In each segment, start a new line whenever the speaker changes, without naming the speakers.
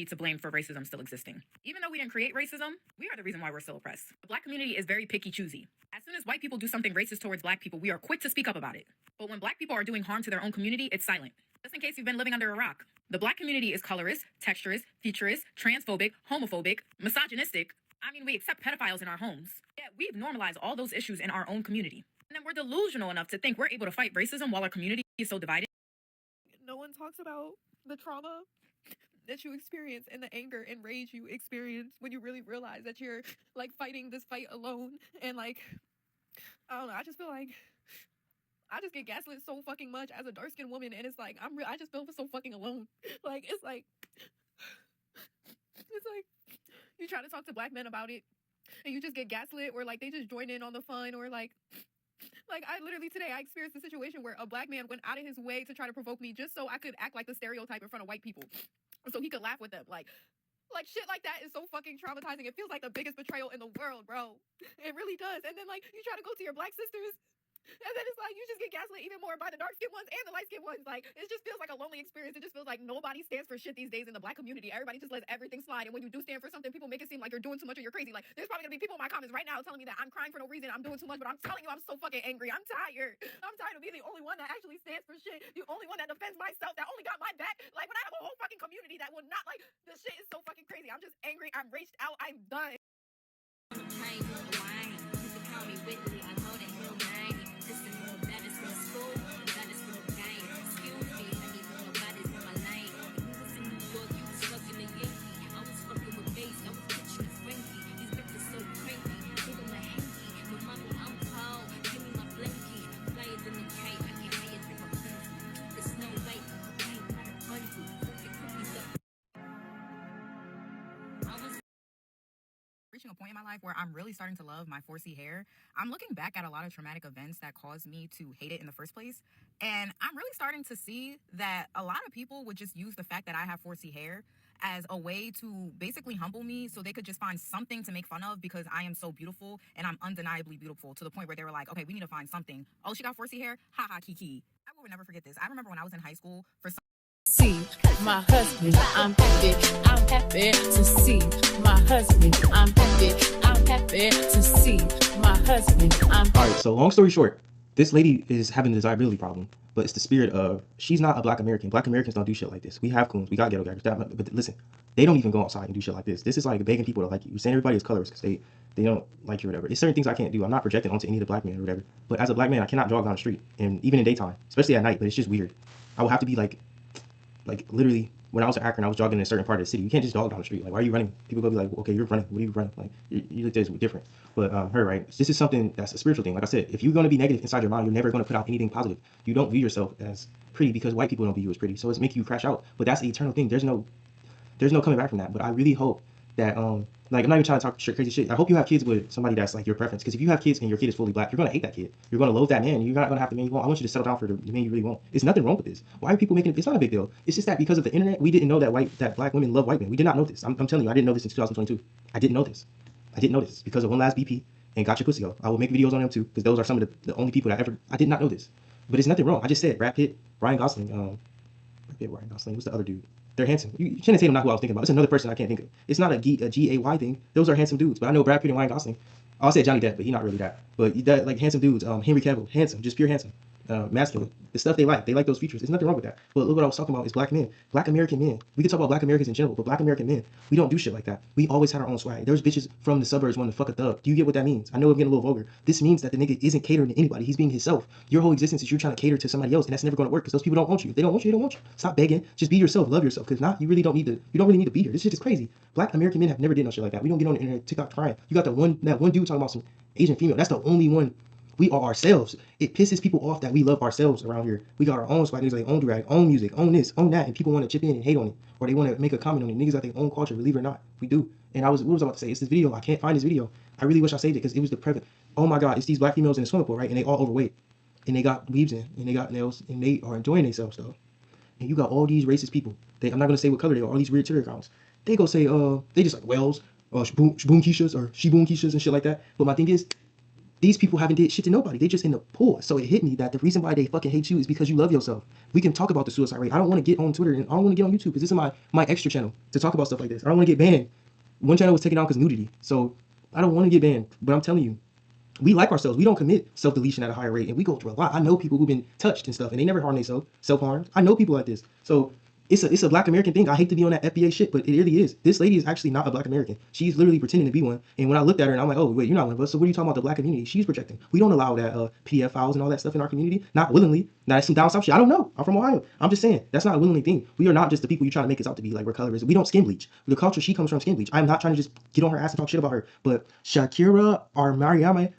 to blame for racism still existing. Even though we didn't create racism, we are the reason why we're still oppressed. The Black community is very picky choosy. As soon as white people do something racist towards Black people, we are quick to speak up about it. But when Black people are doing harm to their own community, it's silent. Just in case you've been living under a rock. The Black community is colorist, texturist, futurist, transphobic, homophobic, misogynistic. I mean, we accept pedophiles in our homes. Yet we've normalized all those issues in our own community. And then we're delusional enough to think we're able to fight racism while our community is so divided.
No one talks about the trauma that you experience and the anger and rage you experience when you really realize that you're like fighting this fight alone. And like, I don't know, I just feel like I just get gaslit so fucking much as a dark-skinned woman, and it's like I just feel so fucking alone. Like it's like you try to talk to Black men about it and you just get gaslit, or like they just join in on the fun, or like I literally today I experienced a situation where a Black man went out of his way to try to provoke me just so I could act like the stereotype in front of white people, so he could laugh with them. Like shit like that is so fucking traumatizing. It feels like the biggest betrayal in the world, bro. It really does. And then like you try to go to your Black sisters, and then it's like you just get gaslit even more by the dark-skinned ones and the light-skinned ones. Like, it just feels like a lonely experience. It just feels like nobody stands for shit these days in the Black community. Everybody just lets everything slide. And when you do stand for something, people make it seem like you're doing too much or you're crazy. Like, there's probably gonna be people in my comments right now telling me that I'm crying for no reason, I'm doing too much, but I'm telling you, I'm so fucking angry. I'm tired. I'm tired of being the only one that actually stands for shit. The only one that defends myself, that only got my back. Like, when I have a whole fucking community that will not, like, the shit is so fucking crazy. I'm just angry. I'm raged out. I'm done.
Reaching a point in my life where I'm really starting to love my 4C hair. I'm looking back at a lot of traumatic events that caused me to hate it in the first place. And I'm really starting to see that a lot of people would just use the fact that I have 4C hair as a way to basically humble me, so they could just find something to make fun of because I am so beautiful and I'm undeniably beautiful, to the point where they were like, okay, we need to find something. Oh, she got 4C hair? Ha ha, kiki. I will never forget this. I remember when I was in high school, for some
see my husband, I'm happy to see my husband, I'm happy to see my husband,
Alright, so long story short, this lady is having a desirability problem, but it's the spirit of, she's not a Black American. Black Americans don't do shit like this. We have coons, we got ghetto guys, but listen, they don't even go outside and do shit like this. This is like begging people to like you. You're saying everybody is colorist because they don't like you or whatever. It's certain things I can't do. I'm not projecting onto any of the Black men or whatever, but as a Black man, I cannot jog down the street, and even in daytime, especially at night, but it's just weird. I will have to be like literally, when I was in Akron, I was jogging in a certain part of the city. You can't just jog down the street. Like, why are you running? People go be like, okay, you're running. What are you running? Like, you look this different. But her, right? This is something that's a spiritual thing. Like I said, if you're going to be negative inside your mind, you're never going to put out anything positive. You don't view yourself as pretty because white people don't view you as pretty. So it's making you crash out. But that's the eternal thing. There's no coming back from that. But I really hope that like, I'm not even trying to talk crazy shit. I hope you have kids with somebody that's like your preference. Because if you have kids and your kid is fully Black, you're gonna hate that kid. You're gonna loathe that man. You're not gonna have the man you want. I want you to settle down for the man you really want. There's nothing wrong with this. Why are people making it? It's not a big deal. It's just that because of the internet, we didn't know that Black women love white men. We did not know this. I'm telling you, I didn't know this in 2022. I didn't know this because of One Last BP and Gotcha Pussy Go. I will make videos on them too, because those are some of the only people that I did not know this. But it's nothing wrong. I just said Brad Pitt, Ryan Gosling, what's the other dude? They're handsome. You shouldn't say them, not who I was thinking about. It's another person I can't think of. It's not a G-A-Y thing. Those are handsome dudes. But I know Brad Pitt and Ryan Gosling. I'll say Johnny Depp, but he's not really that. But that, like, handsome dudes. Henry Cavill, handsome, just pure handsome. Masculine. The stuff they like those features. There's nothing wrong with that. But look what I was talking about is Black men. Black American men. We could talk about Black Americans in general, but Black American men, we don't do shit like that. We always had our own swag. There's bitches from the suburbs wanting to fuck a thug. Do you get what that means? I know I'm getting a little vulgar. This means that the nigga isn't catering to anybody. He's being himself. Your whole existence is you're trying to cater to somebody else, and that's never going to work because those people don't want you. If they don't want you, they don't want you. Stop begging. Just be yourself. Love yourself. Because you don't really need to be here. This shit is crazy. Black American men have never did no shit like that. We don't get on the internet, TikTok crying. You got that one dude talking about some Asian female. That's the only one. We are ourselves. It pisses people off that we love ourselves around here. We got our own swag, niggas got their own drag, own music, own this, own that, and people want to chip in and hate on it, or they want to make a comment on it. Niggas got their own culture, believe it or not. We do. And what was I about to say? It's this video. I can't find this video. I really wish I saved it because it was the prevalent. Oh my God, it's these Black females in the swimming pool, right? And they all overweight, and they got weaves in, and they got nails, and they are enjoying themselves though. And you got all these racist people. I'm not gonna say what color they are. All these weird Twitter accounts. They go say they just like Wells, Boom Keishas or She Boom Keishas and shit like that. But my thing is, These people haven't did shit to nobody. They just in the pool. So it hit me that the reason why they fucking hate you is because you love yourself. We can talk about the suicide rate. I don't want to get on Twitter and I don't want to get on YouTube because this is my extra channel to talk about stuff like this. I don't want to get banned. One channel was taken out because nudity. So I don't want to get banned. But I'm telling you, we like ourselves. We don't commit self-deletion at a higher rate, and we go through a lot. I know people who've been touched and stuff, and they never harm themselves, self-harmed. I know people like this. So it's a Black American thing. I hate to be on that FBA shit, but it really is. This lady is actually not a Black American. She's literally pretending to be one. And when I looked at her, and I'm like, oh wait, you're not one of us. So what are you talking about the Black community? She's projecting. We don't allow that PDF files and all that stuff in our community, not willingly. Now that's some down south shit. I don't know. I'm from Ohio. I'm just saying that's not a willingly thing. We are not just the people you trying to make us out to be. Like we're colorists. We don't skin bleach. The culture she comes from skin bleach. I'm not trying to just get on her ass and talk shit about her. But Shakiramariame,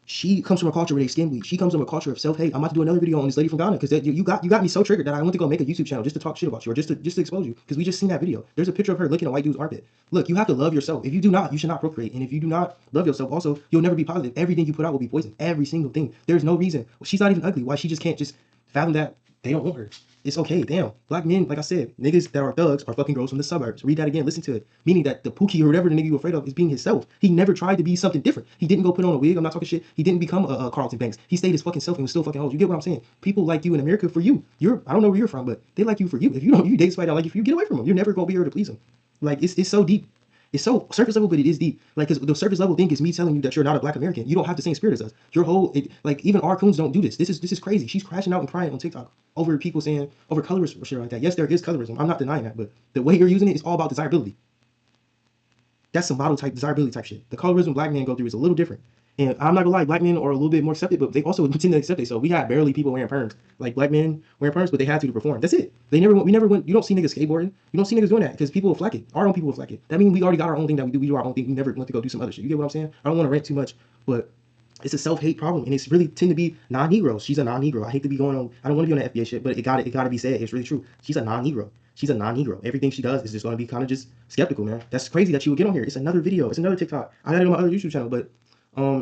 she comes from a culture where they skin bleach. She comes from a culture of self-hate. I'm about to do another video on this lady from Ghana because you got me so triggered that I went to go make a YouTube channel just to talk shit about you or just to expose you because we just seen that video. There's a picture of her licking a white dude's armpit. Look, you have to love yourself. If you do not, you should not procreate. And if you do not love yourself, also you'll never be positive. Everything you put out will be poison. Every single thing. There's no reason. She's not even ugly. Why she just can't just fathom that they don't want her. It's okay, damn. Black men, like I said, niggas that are thugs are fucking girls from the suburbs. Read that again, listen to it. Meaning that the Pookie or whatever the nigga you're afraid of is being himself. He never tried to be something different. He didn't go put on a wig. I'm not talking shit. He didn't become a Carlton Banks. He stayed his fucking self and was still fucking hoes. You get what I'm saying? People like you in America for you. I don't know where you're from, but they like you for you. If you date somebody that like you for you, get away from them. You're never gonna be able to please them. Like it's so deep. It's so surface level, but it is deep. Like, cause the surface level thing is me telling you that you're not a Black American. You don't have the same spirit as us. Your whole, like, even our coons don't do this. This is crazy. She's crashing out and crying on TikTok over people saying, over colorist or shit like that. Yes, there is colorism. I'm not denying that, but the way you're using it is all about desirability. That's some model type, desirability type shit. The colorism Black men go through is a little different. And I'm not gonna lie, Black men are a little bit more accepted, but they also tend to accept it. So we had barely people wearing perms. Like Black men wearing perms, but they had to perform. That's it. We never went, you don't see niggas skateboarding. You don't see niggas doing that because people will fleck it. Our own people will fleck it. That means we already got our own thing that we do. We do our own thing. We never went to go do some other shit. You get what I'm saying? I don't want to rant too much, but it's a self-hate problem, and it's really tend to be non-Negroes. She's a non-Negro. I hate to be going on. I don't want to be on that FBA shit, but it gotta be said. It's really true. She's a non-Negro. She's a non-Negro. Everything she does is just going to be kind of just skeptical, man. That's crazy that she would get on here. It's another video. It's another TikTok. I got it on my other YouTube channel, but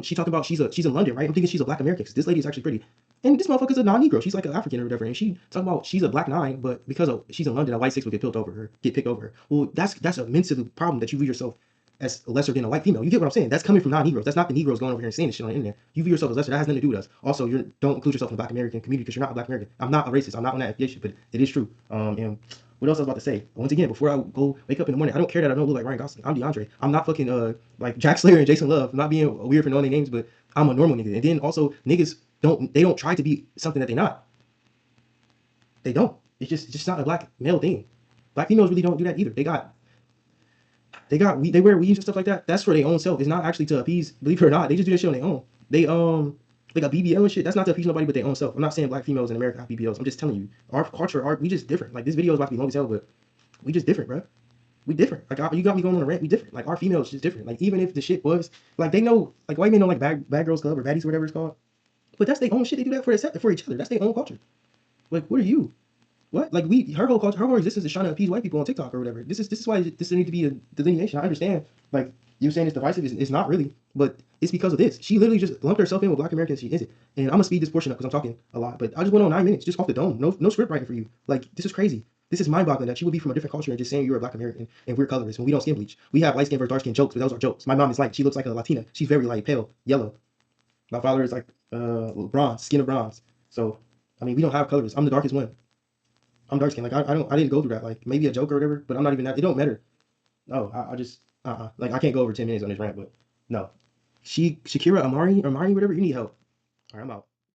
she talked about she's in London, right? I'm thinking she's a Black American because this lady is actually pretty. And this motherfucker's a non-Negro. She's like an African or whatever. And she talking about she's a Black 9, but because she's in London, a white 6 would get picked over her. Well, that's a mental problem that you view yourself as lesser than a white female. You get what I'm saying? That's coming from non-Negroes. That's not the Negroes going over here and saying this shit on the internet. You view yourself as lesser. That has nothing to do with us. Also, don't include yourself in the Black American community because you're not a Black American. I'm not a racist. I'm not on that FBA shit, but it is true. And what else I was about to say? Once again, before I go wake up in the morning, I don't care that I don't look like Ryan Gosling. I'm DeAndre. I'm not fucking like Jack Slayer and Jason Love. I'm not being weird for knowing their names, but I'm a normal nigga. And then also niggas don't try to be something that they're not. They don't. It's just not a Black male thing. Black females really don't do that either. They wear weaves and stuff like that. That's for their own self. It's not actually to appease, believe it or not. They just do that shit on their own. They got BBL and shit. That's not to appease nobody but their own self. I'm not saying Black females in America have BBLs. I'm just telling you, our culture, we just different. Like this video is about to be long as hell, but we just different, bro. We different. Like you got me going on a rant. We different. Like our females just different. Like even if the shit was like they know, like white men know like bad girls club or baddies or whatever it's called, but that's their own shit. They do that for each other. That's their own culture. Like what are you? What? Like her whole culture, her whole existence is trying to appease white people on TikTok or whatever. This is why this need to be a delineation. I understand. Like you saying it's divisive, it's not really, but it's because of this. She literally just lumped herself in with Black Americans. She isn't. And I'm gonna speed this portion up because I'm talking a lot. But I just went on 9 minutes just off the dome. No script writing for you. Like this is crazy. This is mind-boggling that you would be from a different culture and just saying you're a Black American and we're colorists when we don't skin bleach. We have light skin versus dark skin jokes, but those are jokes. My mom is light. She looks like a Latina. She's very light, pale, yellow. My father is like bronze, skin of bronze. So I mean we don't have colorists. I'm the darkest one. I'm dark skinned. Like I didn't go through that. Like maybe a joke or whatever, but I'm not even that. It don't matter. No, I just like I can't go over 10 minutes on this rant, but no. Shakira Amari, whatever. You need help. All right, I'm out.